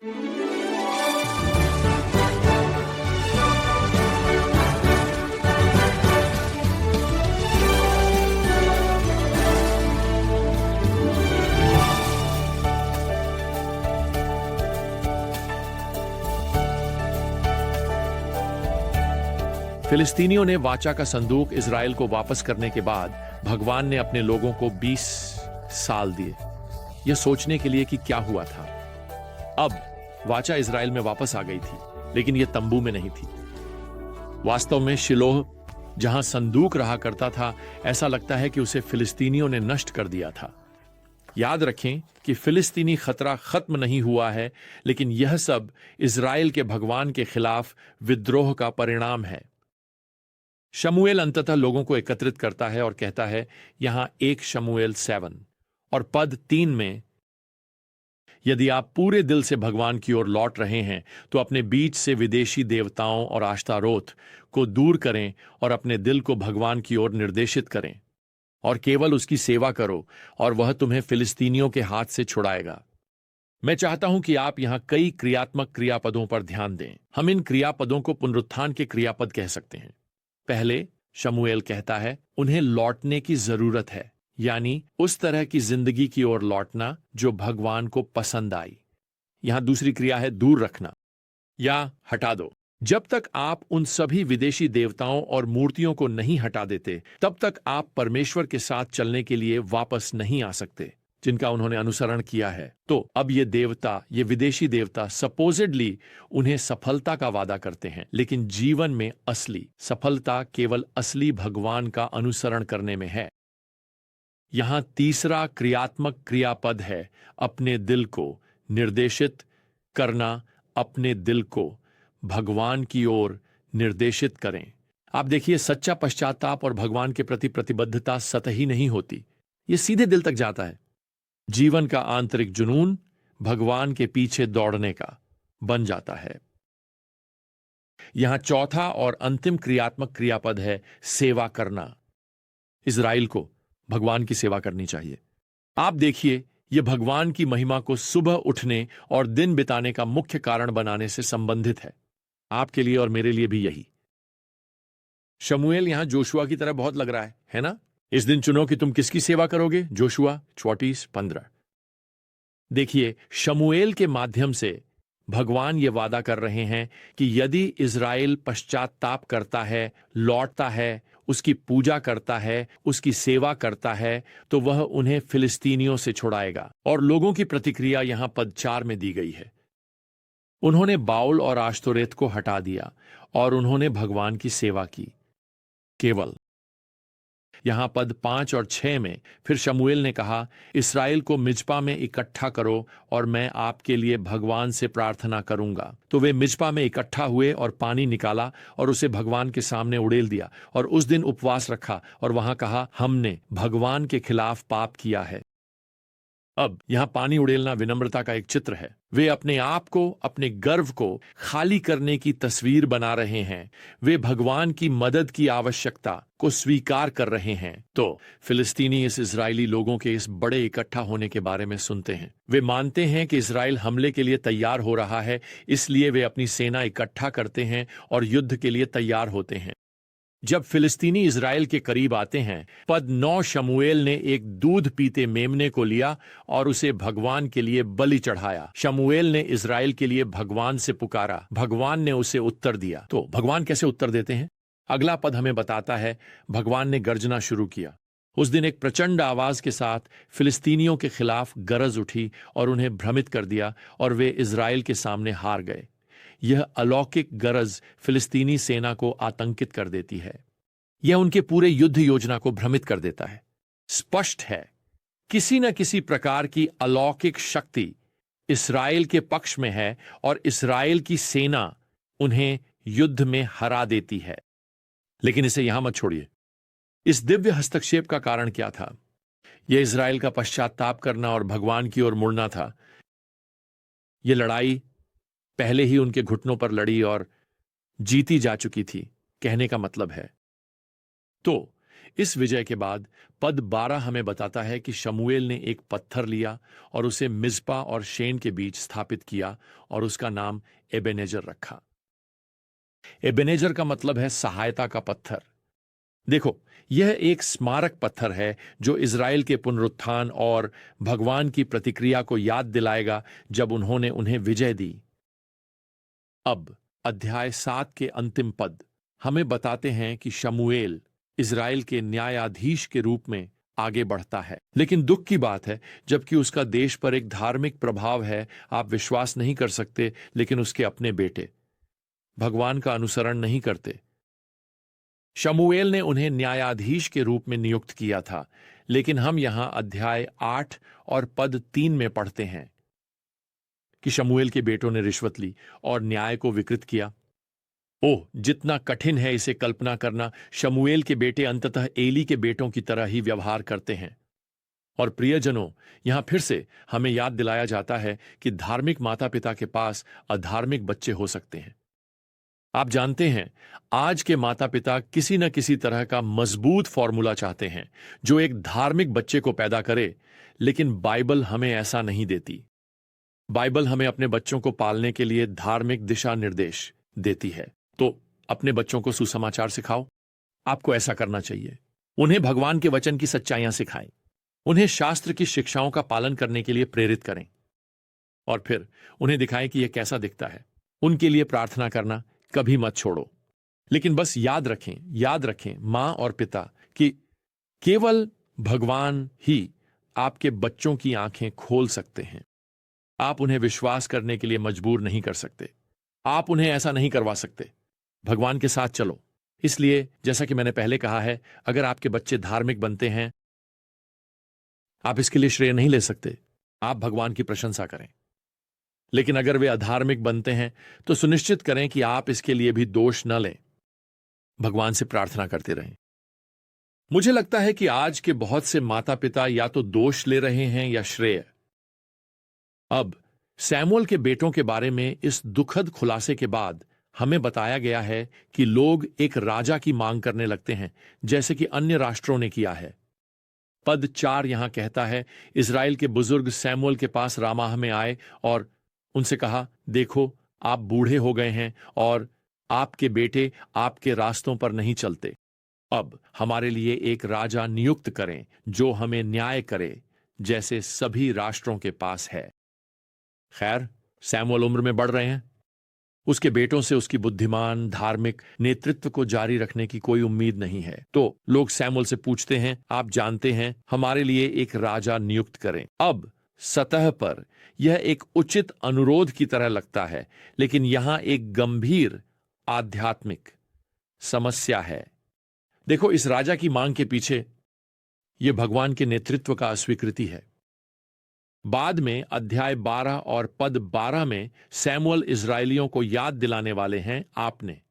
फिलिस्तीनियों ने वाचा का संदूक इजराइल को वापस करने के बाद भगवान ने अपने लोगों को 20 साल दिए यह सोचने के लिए कि क्या हुआ था। अब वाचा इजराइल में वापस आ गई थी, लेकिन यह तंबू में नहीं थी। वास्तव में शिलोह, जहां संदूक रहा करता था, ऐसा लगता है कि उसे फिलिस्तीनियों ने नष्ट कर दिया था। याद रखें कि फिलिस्तीनी खतरा खत्म नहीं हुआ है, लेकिन यह सब इजराइल के भगवान के खिलाफ विद्रोह का परिणाम है। शमूएल अंततः लोगों को एकत्रित करता है और कहता है, यहां 1 शमूएल 7 और पद 3 में, यदि आप पूरे दिल से भगवान की ओर लौट रहे हैं तो अपने बीच से विदेशी देवताओं और आश्तारोत को दूर करें और अपने दिल को भगवान की ओर निर्देशित करें और केवल उसकी सेवा करो और वह तुम्हें फिलिस्तीनियों के हाथ से छुड़ाएगा। मैं चाहता हूं कि आप यहां कई क्रियात्मक क्रियापदों पर ध्यान दें। हम इन क्रियापदों को पुनरुत्थान के क्रियापद कह सकते हैं। पहले शमूएल कहता है उन्हें लौटने की जरूरत है, यानी उस तरह की जिंदगी की ओर लौटना जो भगवान को पसंद आई। यहां दूसरी क्रिया है दूर रखना या हटा दो। जब तक आप उन सभी विदेशी देवताओं और मूर्तियों को नहीं हटा देते, तब तक आप परमेश्वर के साथ चलने के लिए वापस नहीं आ सकते जिनका उन्होंने अनुसरण किया है। तो अब ये विदेशी देवता सपोजिडली उन्हें सफलता का वादा करते हैं, लेकिन जीवन में असली सफलता केवल असली भगवान का अनुसरण करने में है। यहां तीसरा क्रियात्मक क्रियापद है अपने दिल को निर्देशित करना। अपने दिल को भगवान की ओर निर्देशित करें। आप देखिए, सच्चा पश्चाताप और भगवान के प्रति प्रतिबद्धता सतही नहीं होती, यह सीधे दिल तक जाता है। जीवन का आंतरिक जुनून भगवान के पीछे दौड़ने का बन जाता है। यहां चौथा और अंतिम क्रियात्मक क्रियापद है सेवा करना। इजराइल को भगवान की सेवा करनी चाहिए। आप देखिए, यह भगवान की महिमा को सुबह उठने और दिन बिताने का मुख्य कारण बनाने से संबंधित है। आपके लिए और मेरे लिए भी यही। शमूएल यहां जोशुआ की तरह बहुत लग रहा है ना? इस दिन चुनो कि तुम किसकी सेवा करोगे। जोशुआ 34:15। देखिए, शमूएल के माध्यम से भगवान ये वादा कर रहे हैं कि यदि इजराइल पश्चाताप करता है, लौटता है, उसकी पूजा करता है, उसकी सेवा करता है, तो वह उन्हें फिलिस्तीनियों से छुड़ाएगा। और लोगों की प्रतिक्रिया यहां पद 4 में दी गई है। उन्होंने बाउल और आश्तोरेत को हटा दिया और उन्होंने भगवान की सेवा की। केवल यहां पद 5 और 6 में फिर शमूएल ने कहा, इस्राएल को मिज्पा में इकट्ठा करो और मैं आपके लिए भगवान से प्रार्थना करूंगा। तो वे मिज्पा में इकट्ठा हुए और पानी निकाला और उसे भगवान के सामने उड़ेल दिया और उस दिन उपवास रखा और वहां कहा, हमने भगवान के खिलाफ पाप किया है। अब यहां पानी उड़ेलना विनम्रता का एक चित्र है। वे अपने आप को, अपने गर्व को खाली करने की तस्वीर बना रहे हैं। वे भगवान की मदद की आवश्यकता को स्वीकार कर रहे हैं। तो फिलिस्तीनी इस इजरायली लोगों के इस बड़े इकट्ठा होने के बारे में सुनते हैं। वे मानते हैं कि इजराइल हमले के लिए तैयार हो रहा है, इसलिए वे अपनी सेना इकट्ठा करते हैं और युद्ध के लिए तैयार होते हैं। जब फिलिस्तीनी इजराइल के करीब आते हैं, पद 9, शमूएल ने एक दूध पीते मेमने को लिया और उसे भगवान के लिए बलि चढ़ाया। शमूएल ने इजराइल के लिए भगवान से पुकारा, भगवान ने उसे उत्तर दिया। तो भगवान कैसे उत्तर देते हैं? अगला पद हमें बताता है, भगवान ने गर्जना शुरू किया। उस दिन एक प्रचंड आवाज के साथ फिलिस्तीनियों के खिलाफ गरज उठी और उन्हें भ्रमित कर दिया और वे इजराइल के सामने हार गए। यह अलौकिक गरज फिलिस्तीनी सेना को आतंकित कर देती है। यह उनके पूरे युद्ध योजना को भ्रमित कर देता है। स्पष्ट है, किसी न किसी प्रकार की अलौकिक शक्ति इस्राएल के पक्ष में है और इस्राएल की सेना उन्हें युद्ध में हरा देती है। लेकिन इसे यहां मत छोड़िए। इस दिव्य हस्तक्षेप का कारण क्या था? यह इस्राएल का पश्चाताप करना और भगवान की ओर मुड़ना था। यह लड़ाई पहले ही उनके घुटनों पर लड़ी और जीती जा चुकी थी, कहने का मतलब है। तो इस विजय के बाद पद 12 हमें बताता है कि शमूएल ने एक पत्थर लिया और उसे मिज्पा और शेन के बीच स्थापित किया और उसका नाम एबेनेजर रखा। एबेनेजर का मतलब है सहायता का पत्थर। देखो, यह एक स्मारक पत्थर है जो इज़राइल के पुनरुत्थान और भगवान की प्रतिक्रिया को याद दिलाएगा जब उन्होंने उन्हें विजय दी। अब अध्याय 7 के अंतिम पद हमें बताते हैं कि शमूएल इज़राइल के न्यायाधीश के रूप में आगे बढ़ता है। लेकिन दुख की बात है, जबकि उसका देश पर एक धार्मिक प्रभाव है, आप विश्वास नहीं कर सकते, लेकिन उसके अपने बेटे भगवान का अनुसरण नहीं करते। शमूएल ने उन्हें न्यायाधीश के रूप में नियुक्त किया था, लेकिन हम यहां अध्याय 8 और पद 3 में पढ़ते हैं कि शमूएल के बेटों ने रिश्वत ली और न्याय को विकृत किया। ओह, जितना कठिन है इसे कल्पना करना। शमूएल के बेटे अंततः एली के बेटों की तरह ही व्यवहार करते हैं। और प्रियजनों, यहां फिर से हमें याद दिलाया जाता है कि धार्मिक माता पिता के पास अधार्मिक बच्चे हो सकते हैं। आप जानते हैं, आज के माता पिता किसी न किसी तरह का मजबूत फॉर्मूला चाहते हैं जो एक धार्मिक बच्चे को पैदा करे, लेकिन बाइबल हमें ऐसा नहीं देती। बाइबल हमें अपने बच्चों को पालने के लिए धार्मिक दिशा निर्देश देती है। तो अपने बच्चों को सुसमाचार सिखाओ। आपको ऐसा करना चाहिए। उन्हें भगवान के वचन की सच्चाइयां सिखाएं। उन्हें शास्त्र की शिक्षाओं का पालन करने के लिए प्रेरित करें और फिर उन्हें दिखाएं कि यह कैसा दिखता है। उनके लिए प्रार्थना करना कभी मत छोड़ो। लेकिन बस याद रखें मां और पिता कि केवल भगवान ही आपके बच्चों की आंखें खोल सकते हैं। आप उन्हें विश्वास करने के लिए मजबूर नहीं कर सकते। आप उन्हें ऐसा नहीं करवा सकते। भगवान के साथ चलो। इसलिए जैसा कि मैंने पहले कहा है, अगर आपके बच्चे धार्मिक बनते हैं, आप इसके लिए श्रेय नहीं ले सकते। आप भगवान की प्रशंसा करें। लेकिन अगर वे अधार्मिक बनते हैं तो सुनिश्चित करें कि आप इसके लिए भी दोष न लें। भगवान से प्रार्थना करते रहें। मुझे लगता है कि आज के बहुत से माता पिता या तो दोष ले रहे हैं या श्रेय। अब सैमुअल के बेटों के बारे में इस दुखद खुलासे के बाद हमें बताया गया है कि लोग एक राजा की मांग करने लगते हैं, जैसे कि अन्य राष्ट्रों ने किया है। पद 4 यहां कहता है, इज़राइल के बुजुर्ग सैमुअल के पास रामाह में आए और उनसे कहा, देखो, आप बूढ़े हो गए हैं और आपके बेटे आपके रास्तों पर नहीं चलते। अब हमारे लिए एक राजा नियुक्त करें जो हमें न्याय करे, जैसे सभी राष्ट्रों के पास है। खैर, सैमुअल उम्र में बढ़ रहे हैं। उसके बेटों से उसकी बुद्धिमान धार्मिक नेतृत्व को जारी रखने की कोई उम्मीद नहीं है। तो लोग सैमुअल से पूछते हैं, आप जानते हैं, हमारे लिए एक राजा नियुक्त करें। अब सतह पर यह एक उचित अनुरोध की तरह लगता है, लेकिन यहां एक गंभीर आध्यात्मिक समस्या है। देखो, इस राजा की मांग के पीछे यह भगवान के नेतृत्व का अस्वीकृति है। बाद में अध्याय 12 और पद 12 में सैमुअल इज़राइलियों को याद दिलाने वाले हैं। आपने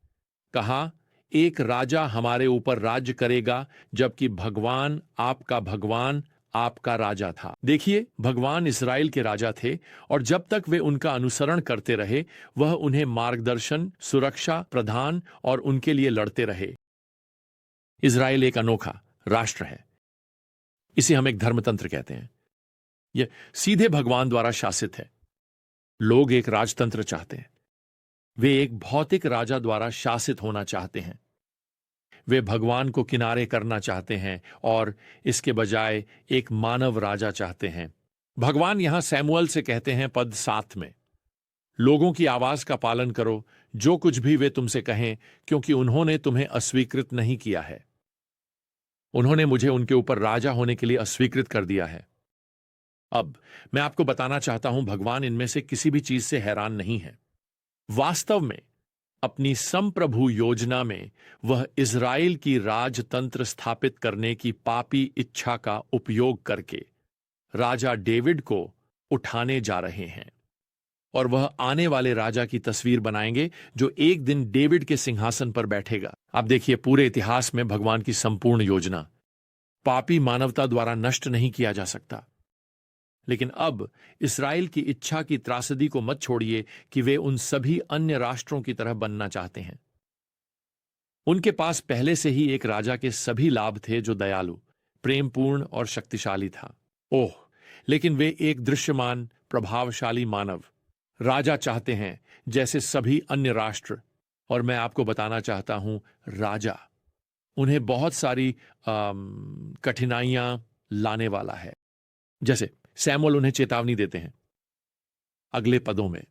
कहा, एक राजा हमारे ऊपर राज्य करेगा, जबकि भगवान आपका राजा था। देखिए, भगवान इज़राइल के राजा थे और जब तक वे उनका अनुसरण करते रहे, वह उन्हें मार्गदर्शन, सुरक्षा प्रदान और उनके लिए लड़ते रहे। इज़राइल एक अनोखा राष्ट्र है। इसे हम एक धर्मतंत्र कहते हैं। यह सीधे भगवान द्वारा शासित है। लोग एक राजतंत्र चाहते हैं। वे एक भौतिक राजा द्वारा शासित होना चाहते हैं। वे भगवान को किनारे करना चाहते हैं और इसके बजाय एक मानव राजा चाहते हैं। भगवान यहां सैमुअल से कहते हैं पद 7 में, लोगों की आवाज का पालन करो, जो कुछ भी वे तुमसे कहें, क्योंकि उन्होंने तुम्हें अस्वीकृत नहीं किया है। उन्होंने मुझे उनके ऊपर राजा होने के लिए अस्वीकृत कर दिया है। अब मैं आपको बताना चाहता हूं, भगवान इनमें से किसी भी चीज से हैरान नहीं है। वास्तव में अपनी संप्रभु योजना में वह इज़राइल की राजतंत्र स्थापित करने की पापी इच्छा का उपयोग करके राजा डेविड को उठाने जा रहे हैं और वह आने वाले राजा की तस्वीर बनाएंगे जो एक दिन डेविड के सिंहासन पर बैठेगा। आप देखिए, पूरे इतिहास में भगवान की संपूर्ण योजना पापी मानवता द्वारा नष्ट नहीं किया जा सकता। लेकिन अब इस्राएल की इच्छा की त्रासदी को मत छोड़िए कि वे उन सभी अन्य राष्ट्रों की तरह बनना चाहते हैं। उनके पास पहले से ही एक राजा के सभी लाभ थे जो दयालु, प्रेमपूर्ण और शक्तिशाली था। ओह, लेकिन वे एक दृश्यमान प्रभावशाली मानव राजा चाहते हैं, जैसे सभी अन्य राष्ट्र। और मैं आपको बताना चाहता हूं, राजा उन्हें बहुत सारी कठिनाइयां लाने वाला है। जैसे सैमुअल उन्हें चेतावनी देते हैं अगले पदों में।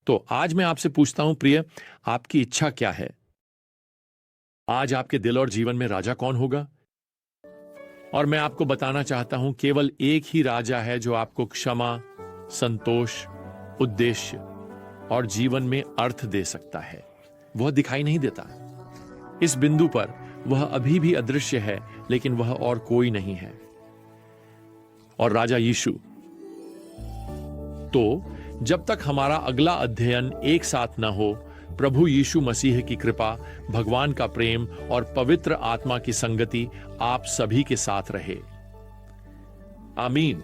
तो आज मैं आपसे पूछता हूं प्रिय, आपकी इच्छा क्या है? आज आपके दिल और जीवन में राजा कौन होगा? और मैं आपको बताना चाहता हूं, केवल एक ही राजा है जो आपको क्षमा, संतोष, उद्देश्य और जीवन में अर्थ दे सकता है। वह दिखाई नहीं देता। इस बिंदु पर वह अभी भी अदृश्य है, लेकिन वह और कोई नहीं है, और राजा यीशु। तो जब तक हमारा अगला अध्ययन एक साथ न हो, प्रभु यीशु मसीह की कृपा, भगवान का प्रेम और पवित्र आत्मा की संगति आप सभी के साथ रहे। आमीन।